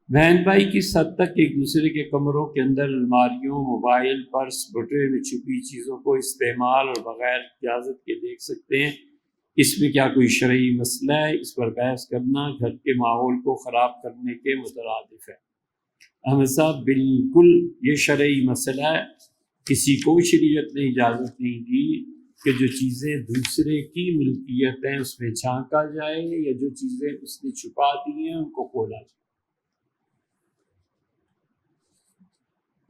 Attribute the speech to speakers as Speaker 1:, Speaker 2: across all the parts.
Speaker 1: بہن بھائی کس حد تک ایک دوسرے کے کمروں کے اندر الماریوں، موبائل، پرس، بٹوے میں چھپی چیزوں کو استعمال اور بغیر اجازت کے دیکھ سکتے ہیں، اس میں کیا کوئی شرعی مسئلہ ہے؟ اس پر بحث کرنا گھر کے ماحول کو خراب کرنے کے مترادف ہے۔ احمد صاحب بالکل یہ شرعی مسئلہ ہے، کسی کو شریعت نے اجازت نہیں دی کہ جو چیزیں دوسرے کی ملکیت ہیں اس میں جھانکا جائے یا جو چیزیں اس نے چھپا دی ہیں ان کو کھولا جائے۔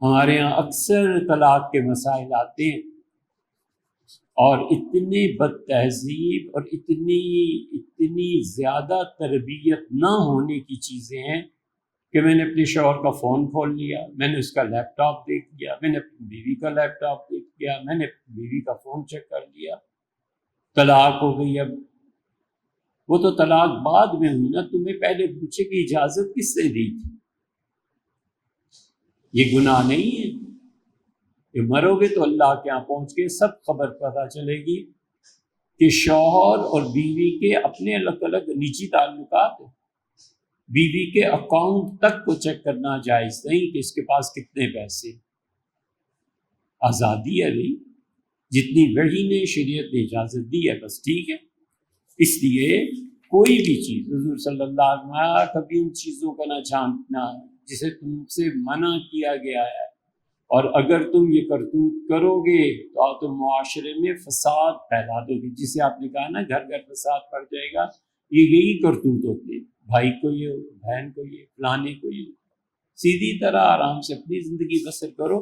Speaker 1: ہمارے یہاں اکثر طلاق کے مسائل آتے ہیں اور اتنی بد تہذیب اور اتنی زیادہ تربیت نہ ہونے کی چیزیں ہیں کہ میں نے اپنے شوہر کا فون کھول لیا، میں نے اس کا لیپ ٹاپ دیکھ لیا، میں نے اپنی بیوی کا لیپ ٹاپ دیکھ لیا، میں نے اپنی بیوی کا فون چیک کر لیا، طلاق ہو گئی۔ اب وہ تو طلاق بعد میں ہوئی نا، تمہیں پہلے پوچھے کہ اجازت کس نے دی تھی؟ یہ گناہ نہیں ہے کہ مرو گے تو اللہ کے یہاں پہنچ کے سب خبر پتہ چلے گی کہ شوہر اور بیوی کے اپنے الگ الگ نجی تعلقات ہیں۔ بیوی کے اکاؤنٹ تک کو چیک کرنا جائز نہیں کہ اس کے پاس کتنے پیسے۔ آزادی ہے بھائی، جتنی وحی نے شریعت نے اجازت دی ہے بس ٹھیک ہے۔ اس لیے کوئی بھی چیز حضور صلی اللہ علیہ وسلم کبھی ان چیزوں کا نہ جھانکنا جسے تم سے منع کیا گیا ہے، اور اگر تم یہ کرتوت کرو گے تو تم معاشرے میں فساد پھیلا دو گے۔ جسے آپ نے کہا نا گھر گھر فساد پڑ جائے گا، یہی کرتوت ہوتے ہیں، بھائی کو یہ ہو، بہن کو یہ، فلانے کو یہ۔ سیدھی طرح آرام سے اپنی زندگی بسر کرو،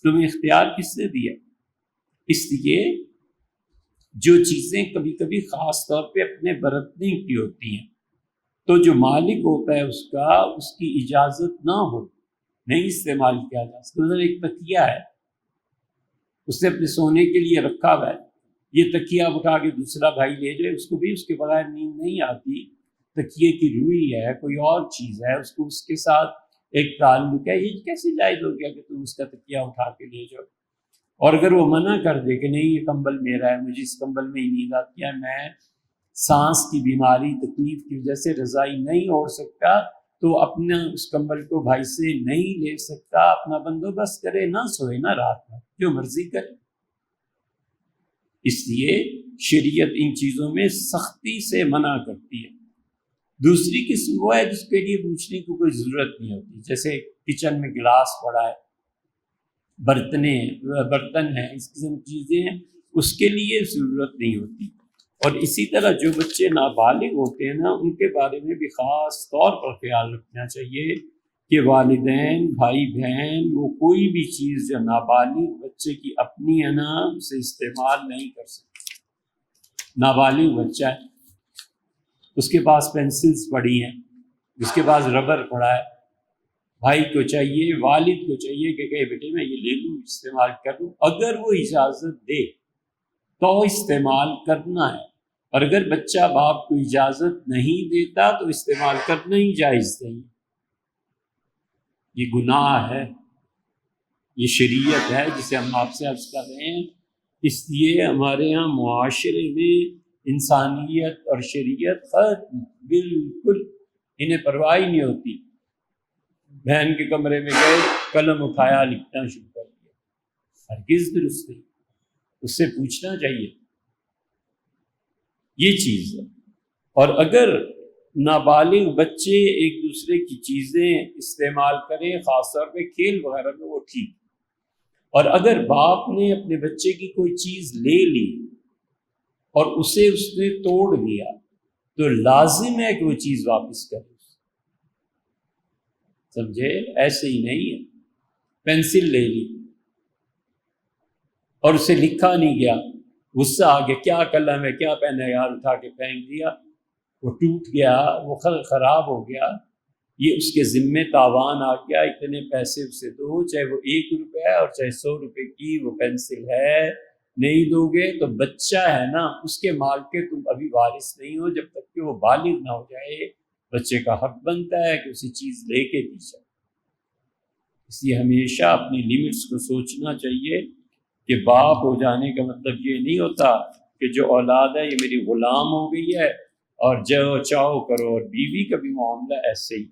Speaker 1: تمہیں اختیار کس نے دیا؟ اس لیے جو چیزیں کبھی کبھی خاص طور پہ اپنے برتنے کی ہوتی ہیں تو جو مالک ہوتا ہے اس کی اجازت نہ ہو نہیں استعمال کیا جا سکتا۔ مثلا ایک تکیہ ہے، اس نے اپنے سونے کے لیے رکھا ہوا ہے، یہ تکیہ اٹھا کے دوسرا بھائی لے جائے، اس کو بھی اس کے بغیر نیند نہیں آتی۔ تکیے کی روئی ہے، کوئی اور چیز ہے، اس کو اس کے ساتھ ایک تعلق ہے، یہ کیسے جائز ہو گیا کہ تم اس کا تکیہ اٹھا کے لے جاؤ؟ اور اگر وہ منع کر دے کہ نہیں یہ کمبل میرا ہے، مجھے اس کمبل میں ہی نیند آتی ہے، میں سانس کی بیماری تکلیف کی وجہ سے رضائی نہیں اوڑھ سکتا، تو اپنا اس کمبل کو بھائی سے نہیں لے سکتا، اپنا بندوبست کرے، نہ سوئے نہ رات میں، جو مرضی کرے۔ اس لیے شریعت ان چیزوں میں سختی سے منع کرتی ہے۔ دوسری قسم وہ ہے جس کے لیے پوچھنے کی کوئی ضرورت نہیں ہوتی، جیسے کچن میں گلاس پڑا ہے، برتن ہیں، اس قسم کی چیزیں ہیں، اس کے لیے ضرورت نہیں ہوتی۔ اور اسی طرح جو بچے نابالغ ہوتے ہیں نا، ان کے بارے میں بھی خاص طور پر خیال رکھنا چاہیے کہ والدین، بھائی بہن، وہ کوئی بھی چیز جو نابالغ بچے کی اپنی ہے نا اسے استعمال نہیں کر سکتے۔ نابالغ بچہ ہے، اس کے پاس پینسلز پڑی ہیں، اس کے پاس ربر پڑا ہے، بھائی کو چاہیے، والد کو چاہیے کہ کہے بیٹے میں یہ لے لوں، استعمال کر لوں۔ اگر وہ اجازت دے تو استعمال کرنا ہے، اور اگر بچہ باپ کو اجازت نہیں دیتا تو استعمال کرنا ہی جائز نہیں۔ یہ گناہ ہے، یہ شریعت ہے جسے ہم آپ سے عرض کر رہے ہیں۔ اس لیے ہمارے ہاں معاشرے میں انسانیت اور شریعت ختم، بالکل انہیں پرواہ ہی نہیں ہوتی۔ بہن کے کمرے میں گئے، قلم اٹھایا، لکھنا شروع کر دیا، ہرگز درست نہیں، اس سے پوچھنا چاہیے۔ یہ چیز ہے۔ اور اگر نابالغ بچے ایک دوسرے کی چیزیں استعمال کریں، خاص طور پہ کھیل وغیرہ میں، وہ ٹھیک۔ اور اگر باپ نے اپنے بچے کی کوئی چیز لے لی اور اسے اس نے توڑ دیا تو لازم ہے کہ وہ چیز واپس کرے، سمجھے؟ ایسے ہی نہیں ہے۔ پینسل لے لی اور اسے لکھا نہیں گیا، غصہ آ گیا، کیا قلم ہے، کیا پین ہے یار، اٹھا کے پھینک دیا، وہ ٹوٹ گیا، وہ خراب ہو گیا، یہ اس کے ذمے تاوان آ گیا، اتنے پیسے اسے دو، چاہے وہ 1 روپے ہے اور چاہے 100 روپے کی وہ پینسل ہے، نہیں دو گے تو بچہ ہے نا، اس کے مال کے تم ابھی وارث نہیں ہو جب تک کہ وہ بالغ نہ ہو جائے۔ بچے کا حق بنتا ہے کہ اسی چیز لے کے دی جائے۔ اس لیے ہمیشہ اپنی لیمٹس کو سوچنا چاہیے کہ باپ ہو جانے کا مطلب یہ نہیں ہوتا کہ جو اولاد ہے یہ میری غلام ہو گئی ہے اور جو چاہو کرو، اور بیوی کا بھی معاملہ ایسے ہی۔